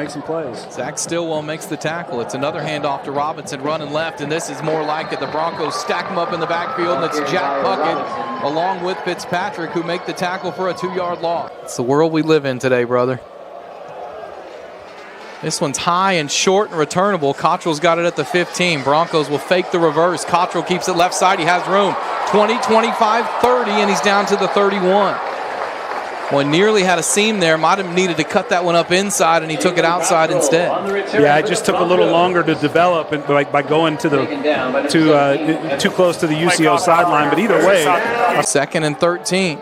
Make some plays. Zach Stillwell makes the tackle. It's another handoff to Robinson running left, and this is more like it. The Broncos stack him up in the backfield, and it's Jack Puckett along with Fitzpatrick who make the tackle for a 2-yard loss. It's the world we live in today, brother. This one's high and short and returnable. Cottrell's got it at the 15. Broncos will fake the reverse. Cottrell keeps it left side. He has room. 20, 25, 30, and he's down to the 31. Well, nearly had a seam there. Might have needed to cut that one up inside, and he took it outside instead. Yeah, it just took a little longer to develop by going to too close to the UCO sideline. But either way, 2nd and 13.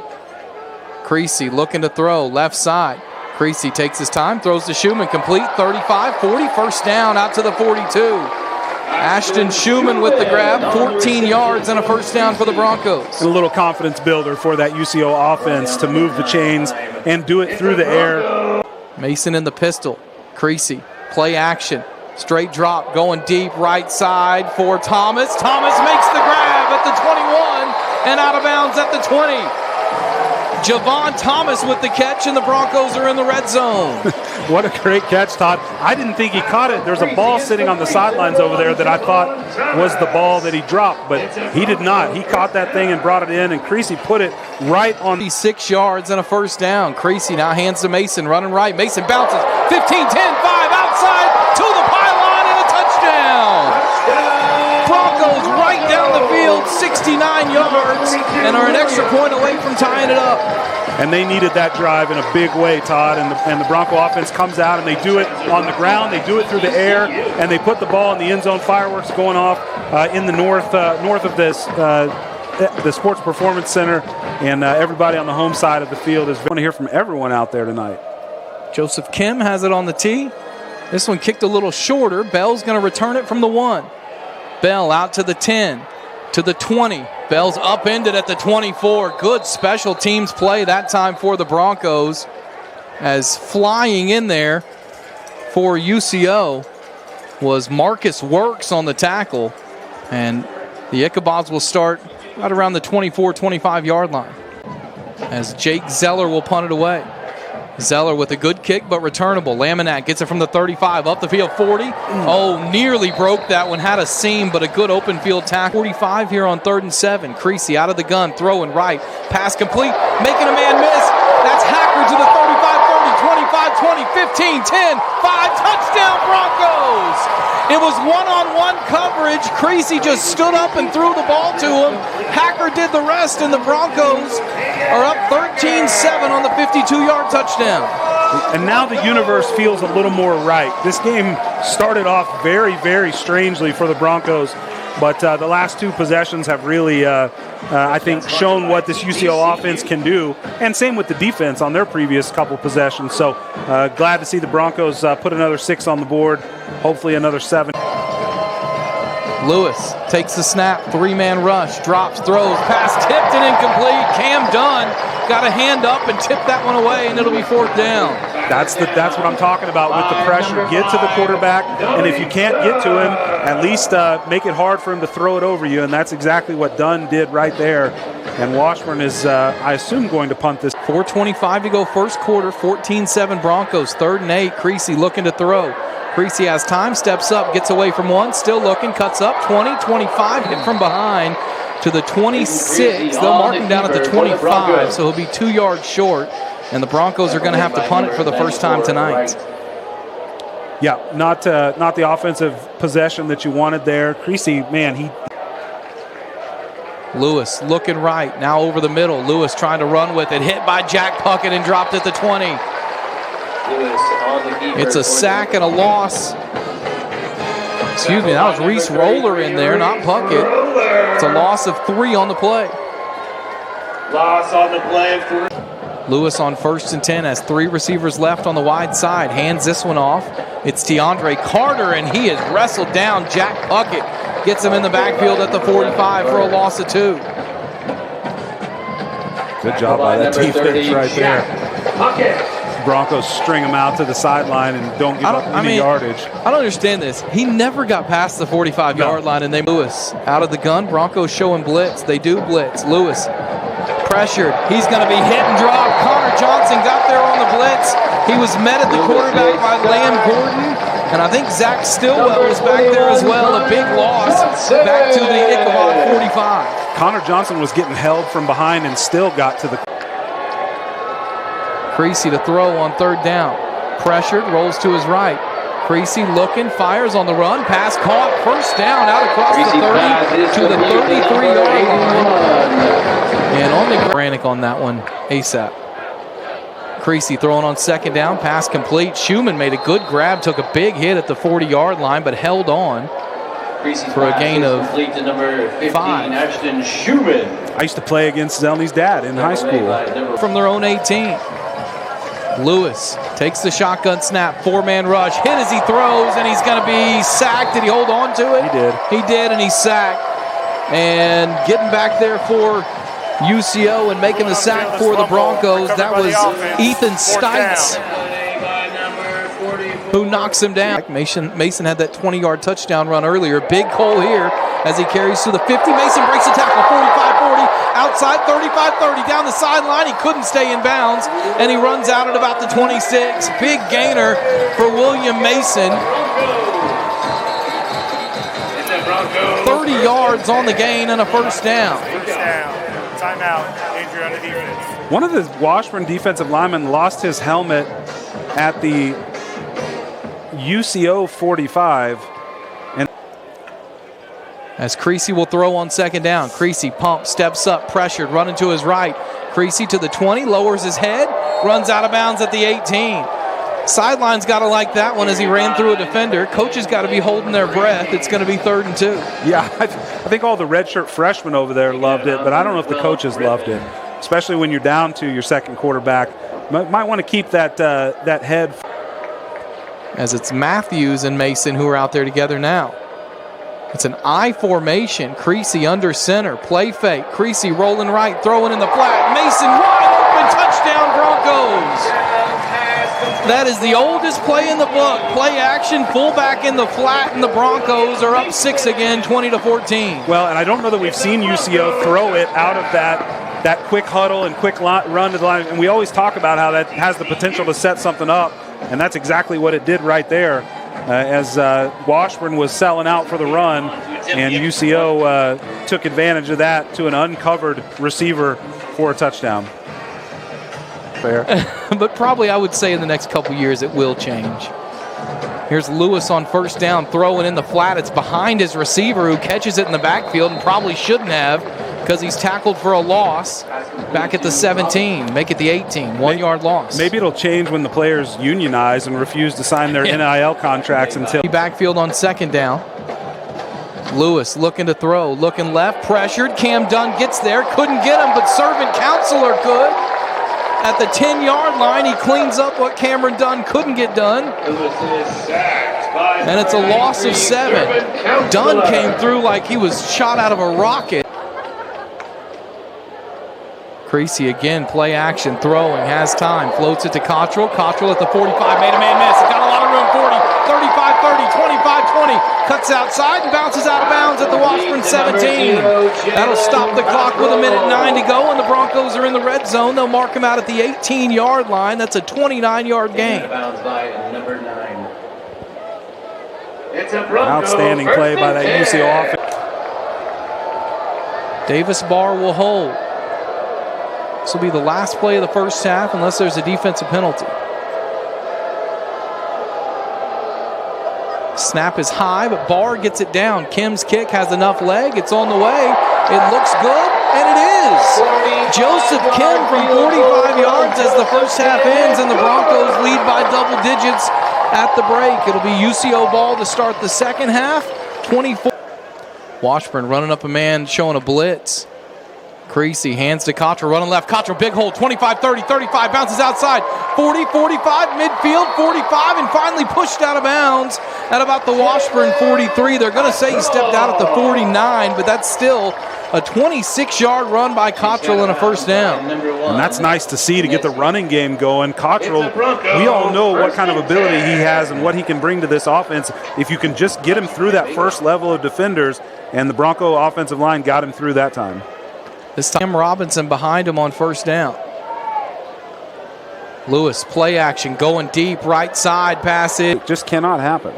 Creasy looking to throw left side. Creasy takes his time, throws to Schumann, complete, 35, 40, first down out to the 42. Ashton Schumann with the grab, 14 yards and a first down for the Broncos. A little confidence builder for that UCO offense to move the chains and do it through the air. Mason in the pistol. Creasy, play action. Straight drop, going deep, right side for Thomas. Thomas makes the grab at the 21 and out of bounds at the 20. Javon Thomas with the catch, and the Broncos are in the red zone. What a great catch, Todd. I didn't think he caught it. There's a ball sitting on the sidelines over there that I thought was the ball that he dropped, but he did not. He caught that thing and brought it in, and Creasy put it right on. 6 yards and a first down. Creasy now hands to Mason, running right. Mason bounces, 15, 10, 5, outside to the pylon, and a touchdown. Broncos right down the field, 69 yards, and are an extra point away from tying it up. And they needed that drive in a big way, Todd, and the Bronco offense comes out, and they do it on the ground, they do it through the air, and they put the ball in the end zone. Fireworks going off in the north of this, the Sports Performance Center, and everybody on the home side of the field is going to hear from everyone out there tonight. Joseph Kim has it on the tee. This one kicked a little shorter. Bell's going to return it from the 1. Bell out to the 10, to the 20. Bell's upended at the 24. Good special teams play that time for the Broncos, as flying in there for UCO was Marcus Works on the tackle, and the Ichabod's will start right around the 24, 25-yard line as Jake Zeller will punt it away. Zeller with a good kick, but returnable. Laminack gets it from the 35, up the field, 40. Oh, nearly broke that one. Had a seam, but a good open field tackle. 45 here on 3rd and 7. Creasy out of the gun, throwing right. Pass complete, making a man miss. That's Hacker to the 35, 40, 25, 20, 15, 10, 5. Touchdown, Broncos! It was one-on-one coverage. Creasy just stood up and threw the ball to him. Hacker did the rest, and the Broncos are up 13-7 on the 52-yard touchdown. And now the universe feels a little more right. This game started off very, very strangely for the Broncos, but the last 2 possessions have really, I think, shown what this UCO offense can do, and same with the defense on their previous couple possessions. So glad to see the Broncos put another 6 on the board, hopefully another 7. Lewis takes the snap, 3-man rush, drops, throws, pass tipped and incomplete. Cam Dunn got a hand up and tipped that one away, and it'll be 4th down. That's what I'm talking about with the pressure. Get to the quarterback, and if you can't get to him, at least make it hard for him to throw it over you, and that's exactly what Dunn did right there. And Washburn is, I assume, going to punt this. 4:25 to go first quarter, 14-7 Broncos, 3rd and 8. Creasy looking to throw. Creasy has time, steps up, gets away from one, still looking, cuts up, 20, 25, hit from behind to the 26. They'll mark him down at the 25, so he'll be 2 yards short, and the Broncos are going to have to punt it for the first time tonight. Yeah, not the offensive possession that you wanted there. Creasy, man, he... Lewis looking right, now over the middle. Lewis trying to run with it, hit by Jack Puckett and dropped at the 20. It's a sack and a loss. Excuse me, that was Reese Roller in there, not Puckett. It's a loss of 3 on the play. Loss on the play of 3. Lewis on 1st and 10 has 3 receivers left on the wide side. Hands this one off. It's DeAndre Carter, and he is wrestled down. Jack Puckett gets him in the backfield at the 45 for a loss of 2. Good job by that defense right there. Puckett. Broncos string him out to the sideline and don't give up any yardage. I don't understand this. He never got past the 45-yard line, and Lewis out of the gun. Broncos showing blitz. They do blitz. Lewis pressured. He's going to be hit and dropped. Connor Johnson got there on the blitz. He was met at the quarterback by Lamb Gordon, and I think Zach Stillwell was back there as well. A big loss back to the Ichabod 45. Connor Johnson was getting held from behind and still got to the... Creasy to throw on third down. Pressured, rolls to his right. Creasy looking, fires on the run. Pass caught, first down out across the 30 to the 33-yard line. And on the Brannick on that one, ASAP. Creasy throwing on second down, pass complete. Schumann made a good grab, took a big hit at the 40-yard line, but held on for a gain of 5. Ashton Schumann. I used to play against Zelny's dad in high school. From their own 18. Lewis takes the shotgun snap, 4-man rush, hit as he throws, and he's going to be sacked. Did he hold on to it? He did. He did, and he's sacked. And getting back there for UCO and making the sack for the Broncos, that was Ethan Stites, who knocks him down. Mason had that 20-yard touchdown run earlier. Big hole here as he carries to the 50. Mason breaks the tackle, 45-40, outside 35-30, down the sideline. He couldn't stay in bounds, and he runs out at about the 26. Big gainer for William Mason. 30 yards on the gain and a first down. Timeout, danger on the defense. One of the Washburn defensive linemen lost his helmet at the UCO 45. And as Creasy will throw on second down. Creasy pumps, steps up, pressured, running to his right. Creasy to the 20, lowers his head, runs out of bounds at the 18. Sideline's got to like that one as he ran through a defender. Coaches got to be holding their breath. It's going to be 3rd and 2. Yeah, I think all the redshirt freshmen over there loved it, but I don't know if the coaches loved it, especially when you're down to your second quarterback. Might want to keep that head. As it's Matthews and Mason who are out there together now. It's an I formation. Creasy under center. Play fake. Creasy rolling right, throwing in the flat. Mason wide open. Touchdown Broncos. That is the oldest play in the book. Play action, fullback in the flat, and the Broncos are up 6 again, 20-14. Well, and I don't know that we've seen UCO throw it out of that quick huddle and quick run to the line. And we always talk about how that has the potential to set something up, and that's exactly what it did right there. As Washburn was selling out for the run, and UCO took advantage of that to an uncovered receiver for a touchdown. Fair. But probably I would say in the next couple years it will change. Here's Lewis on first down, throwing in the flat. It's behind his receiver who catches it in the backfield and probably shouldn't have because he's tackled for a loss back at the 17. Make it the 18. 1 yard loss. Maybe it'll change when the players unionize and refuse to sign their NIL contracts until... Backfield on second down. Lewis looking to throw, looking left, pressured. Cam Dunn gets there, couldn't get him, but Servant Counselor could. At the 10-yard line, he cleans up what Cameron Dunn couldn't get done. And it's a loss of 7. Dunn came through like he was shot out of a rocket. Creasy again, play action, throwing, has time, floats it to Cottrell. Cottrell at the 45, made a man miss. He's got a lot of room, 40, 35, 30, 25, 20. Cuts outside and bounces out of bounds at the Washburn 17. That'll stop the clock with 1:09 to go, and the Broncos are in the red zone. They'll mark him out at the 18-yard line. That's a 29-yard gain. Outstanding play by that UCO offense. Davis Barr will hold. This will be the last play of the first half unless there's a defensive penalty. Snap is high, but Barr gets it down. Kim's kick has enough leg. It's on the way. It looks good, and it is. Joseph Kim from 45 yards as the first half ends, and the Broncos lead by double digits at the break. It'll be UCO ball to start the second half, 24. Washburn running up a man, showing a blitz. Creasy hands to Cottrell, running left. Cottrell, big hole, 25, 30, 35, bounces outside. 40, 45, midfield, 45, and finally pushed out of bounds at about the Washburn 43. They're going to say he stepped out at the 49, but that's still a 26-yard run by Cottrell and a first down. And that's nice to see to get the running game going. Cottrell, we all know what kind of ability he has and what he can bring to this offense. If you can just get him through that first level of defenders, and the Bronco offensive line got him through that time. This time Robinson behind him on first down. Lewis, play action, going deep, right side, pass it. Just cannot happen.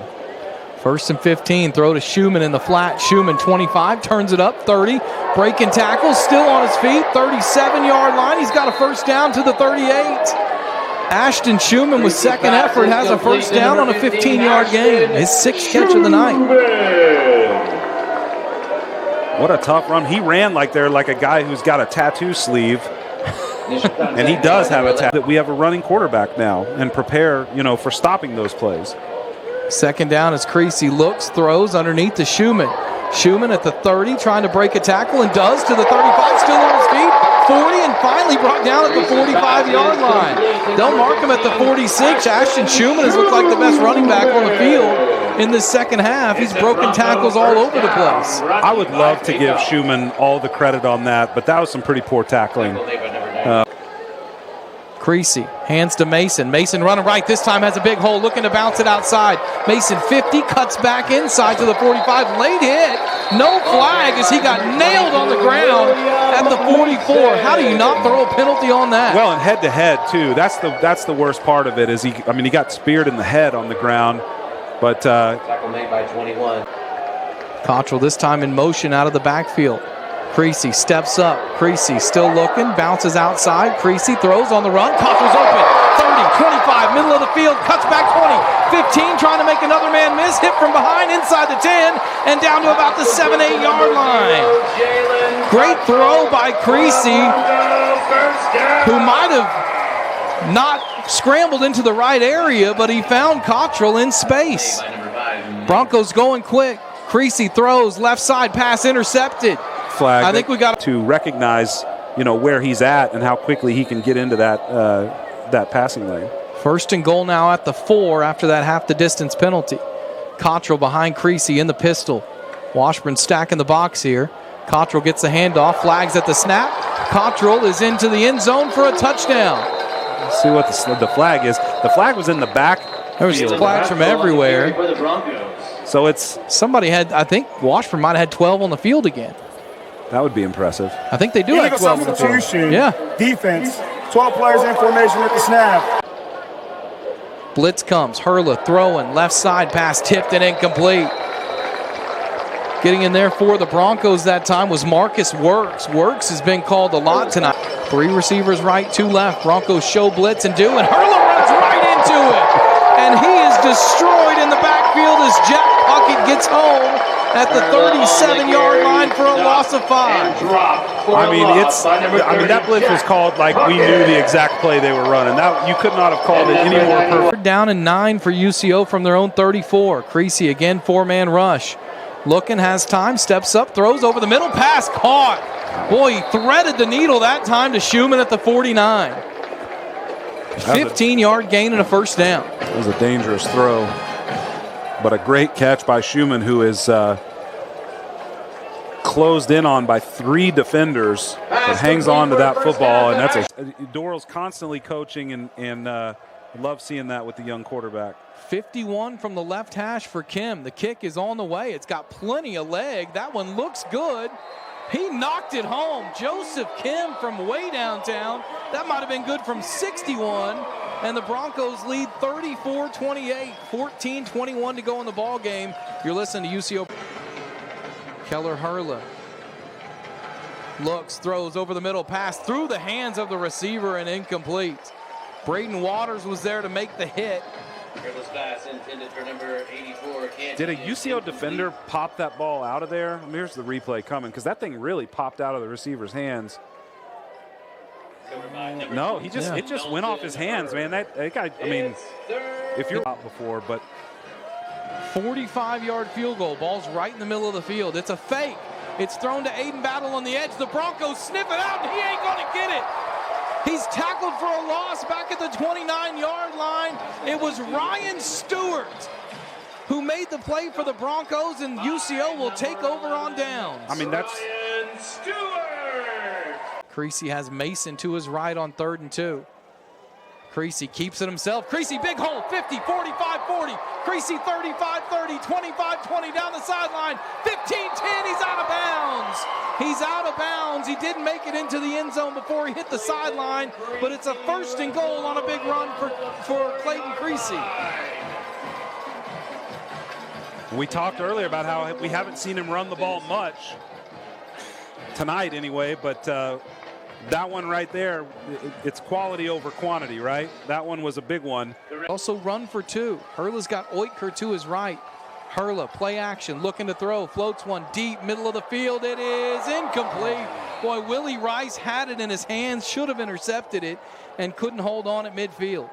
1st and 15, throw to Schumann in the flat. Schumann, 25, turns it up, 30. Breaking tackle, still on his feet, 37-yard line. He's got a first down to the 38. Ashton Schumann with second effort has a first down on a 15-yard gain. His 6th catch of the night. What a tough run. He ran like a guy who's got a tattoo sleeve. And he does have a tattoo. That we have a running quarterback now and prepare, for stopping those plays. 2nd down as Creasy looks, throws underneath to Schumann. Schumann at the 30, trying to break a tackle, and does to the 35, still on his feet. 40, and finally brought down at the 45-yard line. They'll mark him at the 46. Ashton Schumann has looked like the best running back on the field in this second half. He's broken tackles all over the place. I would love to give Schumann all the credit on that, but that was some pretty poor tackling. Creasy hands to Mason. Mason running right. This time has a big hole, looking to bounce it outside. Mason 50, cuts back inside to the 45. Late hit. No flag as he got nailed on the ground at the 44. How do you not throw a penalty on that? Well, and head-to-head, too. That's the worst part of it is he got speared in the head on the ground. But tackle made by 21. Cottrell this time in motion out of the backfield. Creasy steps up. Creasy still looking, bounces outside. Creasy throws on the run. Cottrell's open. 30, 25, middle of the field, cuts back 20, 15, trying to make another man miss. Hit from behind, inside the 10, and down to about the 7-8-yard line. Great throw by Creasy, who might have not scrambled into the right area, but he found Cottrell in space. Broncos going quick. Creasy throws, left side, pass intercepted. Flag. I think we got to recognize, where he's at and how quickly he can get into that passing lane. 1st and goal now at the 4 after that half the distance penalty. Cottrell behind Creasy in the pistol. Washburn stacking the box here. Cottrell gets the handoff, flags at the snap. Cottrell is into the end zone for a touchdown. Let's see what the flag is. The flag was in the back. There was flags from everywhere. So it's somebody had, I think Washburn might have had 12 on the field again. That would be impressive. I think they do have 12 on the field. Yeah. Defense. 12 players in formation at the snap. Blitz comes. Hurla throwing. Left side pass tipped and incomplete. Getting in there for the Broncos that time was Marcus Works. Works has been called a lot tonight. 3 receivers right, 2 left. Broncos show blitz and do, and Hurla runs right into it. And he is destroyed in the backfield as Jack Puckett gets home at the 37-yard line for a loss of 5. That blitz was called like we knew the exact play they were running. That you could not have called it any more perfect. Down and 9 for UCO from their own 34. Creasy again, 4-man rush. Looking, has time, steps up, throws over the middle, pass caught. Boy, he threaded the needle that time to Schumann at the 49. 15-yard gain and a first down. That was a dangerous throw. But a great catch by Schumann, who is closed in on by 3 defenders, but hangs on to that football. And that's Doral's constantly coaching, and love seeing that with the young quarterback. 51 from the left hash for Kim. The kick is on the way. It's got plenty of leg. That one looks good. He knocked it home. Joseph Kim from way downtown. That might have been good from 61. And the Broncos lead 34-28. 14-21 to go in the ball game. You're listening to UCO. Keller Hurla looks, throws over the middle, pass through the hands of the receiver and incomplete. Braden Waters was there to make the hit. Pass intended for number 84. Did a UCO defender pop that ball out of there? Here's the replay coming, because that thing really popped out of the receiver's hands. No, it just went off his hands, man. That guy, if you're out before, but 45-yard field goal. Ball's right in the middle of the field. It's a fake. It's thrown to Aiden Battle on the edge. The Broncos sniff it out, and he ain't going to get it. He's tackled for a loss back at the 29-yard line. It was Ryan Stewart who made the play for the Broncos, and UCO will take over on downs. That's Ryan Stewart. Creasy has Mason to his right on 3rd and 2. Creasy keeps it himself. Creasy, big hole, 50, 45, 40. Creasy, 35, 30, 25, 20 down the sideline. 15, 10, he's out of bounds. He's out of bounds. He didn't make it into the end zone before he hit the sideline, but it's a 1st and goal on a big run for Clayton Creasy. We talked earlier about how we haven't seen him run the ball much tonight anyway, but that one right there, it's quality over quantity, right? That one was a big one. Also run for 2. Hurla's got Oetker to his right. Hurla, play action, looking to throw, floats one deep, middle of the field. It is incomplete. Boy, Willie Rice had it in his hands, should have intercepted it, and couldn't hold on at midfield.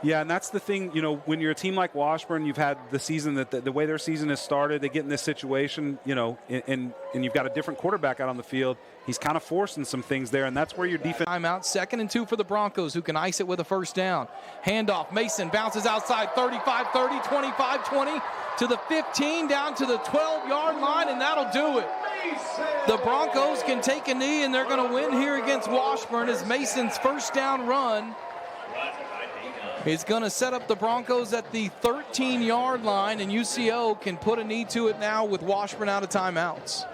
Yeah, and that's the thing, you know, when you're a team like Washburn, you've had the season that the way their season has started, they get in this situation, you know, and you've got a different quarterback out on the field. He's kind of forcing some things there, and that's where your defense. Timeout, 2nd and 2 for the Broncos, who can ice it with a 1st down. Handoff, Mason bounces outside, 35-30, 25-20, to the 15, down to the 12-yard line, and that'll do it. The Broncos can take a knee, and they're going to win here against Washburn as Mason's 1st down run is going to set up the Broncos at the 13-yard line, and UCO can put a knee to it now with Washburn out of timeouts.